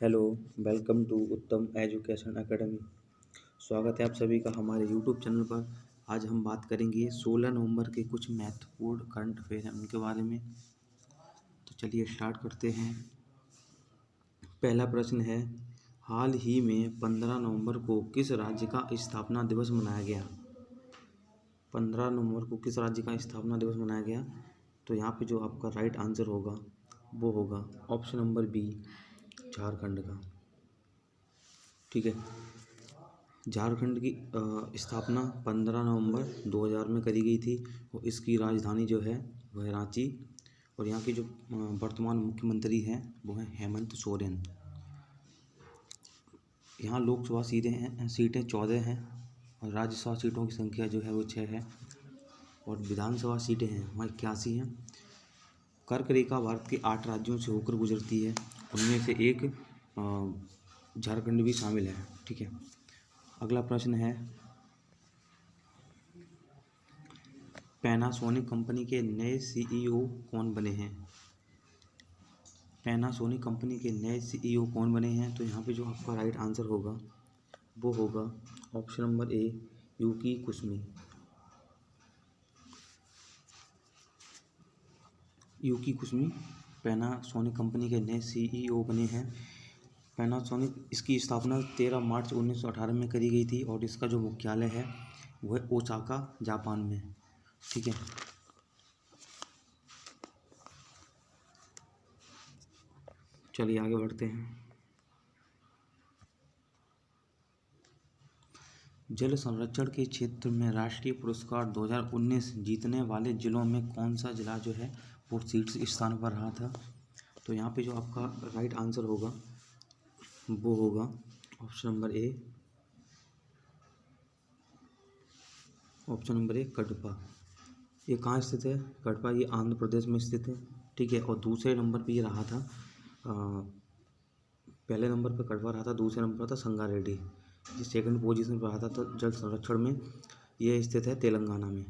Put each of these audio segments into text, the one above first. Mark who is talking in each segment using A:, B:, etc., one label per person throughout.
A: Hello, welcome to उत्तम education academy. स्वागत है आप सभी का हमारे यूट्यूब चैनल पर। आज हम बात करेंगे 16 नवंबर के कुछ महत्वपूर्ण करंट अफेयर हैं उनके बारे में। तो चलिए स्टार्ट करते हैं। पहला प्रश्न है, हाल ही में 15 नवंबर को किस राज्य का स्थापना दिवस मनाया गया? 15 नवंबर को किस राज्य का स्थापना दिवस मनाया गया? तो यहाँ पे जो आपका राइट आंसर होगा वो होगा ऑप्शन नंबर बी, झारखंड का। ठीक है, झारखंड की स्थापना 15 नवंबर 2000 में करी गई थी और इसकी राजधानी जो है वह है रांची। और यहाँ के जो वर्तमान मुख्यमंत्री हैं वो हैं हेमंत सोरेन। यहाँ लोकसभा सीटें 14 हैं और राज्यसभा सीटों की संख्या जो है वो 6 है और विधानसभा सीटें हैं वह 81 हैं। कर्क रेखा भारत के 8 राज्यों से होकर गुजरती है, उनमें से एक झारखंड भी शामिल है। ठीक है, अगला प्रश्न है, पैनासोनिक कंपनी के नए सीईओ कौन बने हैं? पैनासोनिक कंपनी के नए सीईओ कौन बने हैं? तो यहाँ पे जो आपका राइट आंसर होगा वो होगा option number A, Yuki Kusumi. Yuki Kusumi Panasonic company के नए सीईओ बने हैं। पैनासोनिक इसकी स्थापना 13 मार्च 1918 में करी गई थी और इसका जो मुख्यालय है वो है ओसाका, जापान में। ठीक है, चलिए आगे बढ़ते हैं। जल संरक्षण के क्षेत्र में राष्ट्रीय पुरस्कार 2019 जीतने वाले जिलों में कौन सा जिला जो है वो शीर्ष स्थान पर रहा था? तो यहाँ पे जो आपका राइट आंसर होगा वो होगा ऑप्शन नंबर ए, कटपा। ये कहाँ स्थित है? कटपा ये आंध्र प्रदेश में स्थित है। ठीक है, और दूसरे नंबर पे ये रहा था पहले नंबर पे कटपा रहा था, दूसरे नंबर पर था संगारेड्डी। ये सेकंड पोजीशन पर रहा था। तो जल संरक्षण में ये स्थित है तेलंगाना में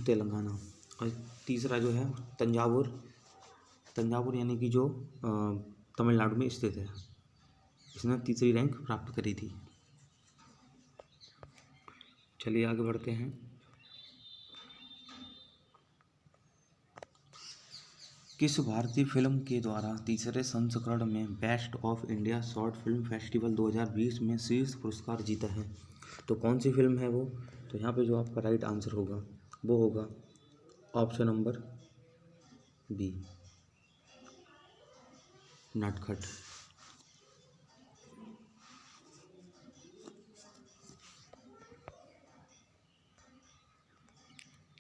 A: तेलंगाना। और तीसरा जो है तंजावुर यानी कि जो तमिलनाडु में स्थित है। इसने तीसरी रैंक प्राप्त करी थी। चलिए आगे बढ़ते हैं। किस भारतीय फिल्म के द्वारा तीसरे संस्करण में best of India short film festival 2020 में शीर्ष पुरस्कार जीता है? तो कौन सी फिल्म है वो? तो यहाँ पे जो आपका राइट आंसर होगा वो होगा ऑप्शन नंबर बी, नटखट।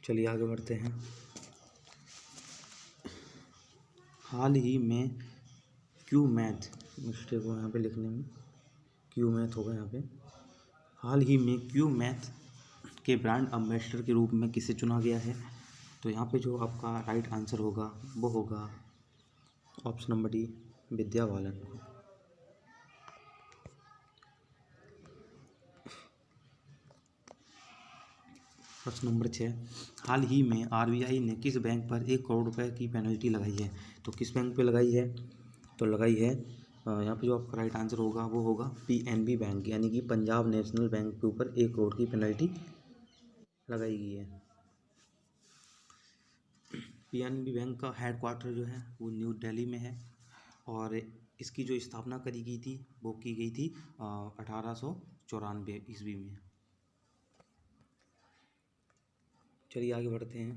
A: चलिए आगे बढ़ते हैं। हाल ही में क्यू मैथ, मिस्टेक हो यहाँ पे लिखने में, क्यू मैथ होगा यहाँ पे। हाल ही में क्यू मैथ के ब्रांड एम्बेसडर के रूप में किसे चुना गया है? तो यहाँ पे जो आपका राइट आंसर होगा वो होगा option number D, Vidya Balan को। प्रश्न नंबर 6, हाल ही में आरबीआई ने किस बैंक पर 1 करोड़ रुपए की पेनल्टी लगाई है? तो किस बैंक पे लगाई है? तो लगाई है यहाँ पे जो आपका राइट आंसर होगा वो होगा पीएनबी बैंक, यानी कि पंजाब नेशनल बैंक के ऊपर 1 करोड़ की पेनल्टी लगाई गई है। पीएनबी बैंक का हेडक्वार्टर जो है वो न्यू दिल्ली में है और इसकी जो स्थापना करी गई थी वो की गई थी 1894 ईस्वी में। चलिए आगे बढ़ते हैं।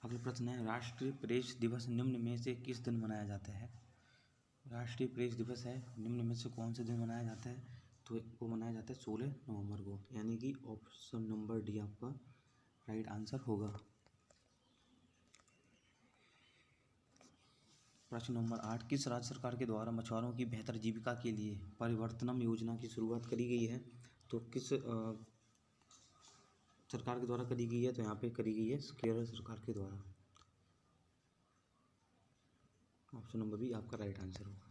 A: अगला प्रश्न है, राष्ट्रीय प्रेस दिवस निम्न में से किस दिन मनाया जाता है? राष्ट्रीय प्रेस दिवस है, निम्न में से कौन से दिन मनाया जाता है? तो वो मनाया जाता है 16 नवंबर को, यानी कि ऑप्शन नंबर डी आपका राइट आंसर होगा। प्रश्न नंबर 8, किस राज्य सरकार के द्वारा मछुआरों की बेहतर जीविका के लिए परिवर्तनम योजना की शुरुआत करी गई है? तो किस सरकार के द्वारा करी गई है? तो यहाँ पे करी गई है केरल सरकार के द्वारा। ऑप्शन नंबर बी आपका राइट आंसर होगा।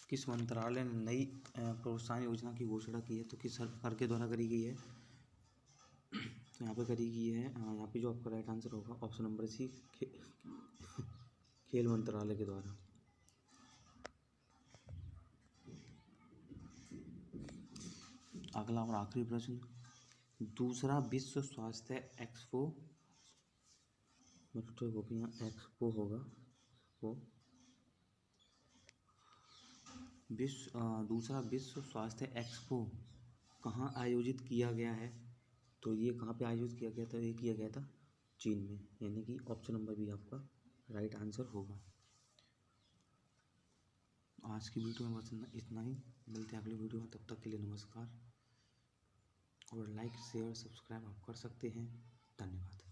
A: किस मंत्रालय ने नई प्रोत्साहन योजना की घोषणा की है? तो किस सरकार के द्वारा करी गई है? तो यहाँ पे करेगी ये है, यहाँ पे जो आपका राइट आंसर होगा ऑप्शन नंबर सी, खेल मंत्रालय के द्वारा। अगला और आखिरी प्रश्न, दूसरा विश्व स्वास्थ्य एक्सपो, एक्सपो होगा वो दूसरा विश्व स्वास्थ्य एक्सपो कहाँ आयोजित किया गया है? तो ये कहाँ पे आयोजित किया गया था? ये किया गया था चीन में, यानी कि ऑप्शन नंबर बी आपका राइट आंसर होगा। आज की वीडियो में बस इतना ही, मिलते हैं अगली वीडियो में, तब तक के लिए नमस्कार। और लाइक शेयर सब्सक्राइब आप कर सकते हैं। धन्यवाद।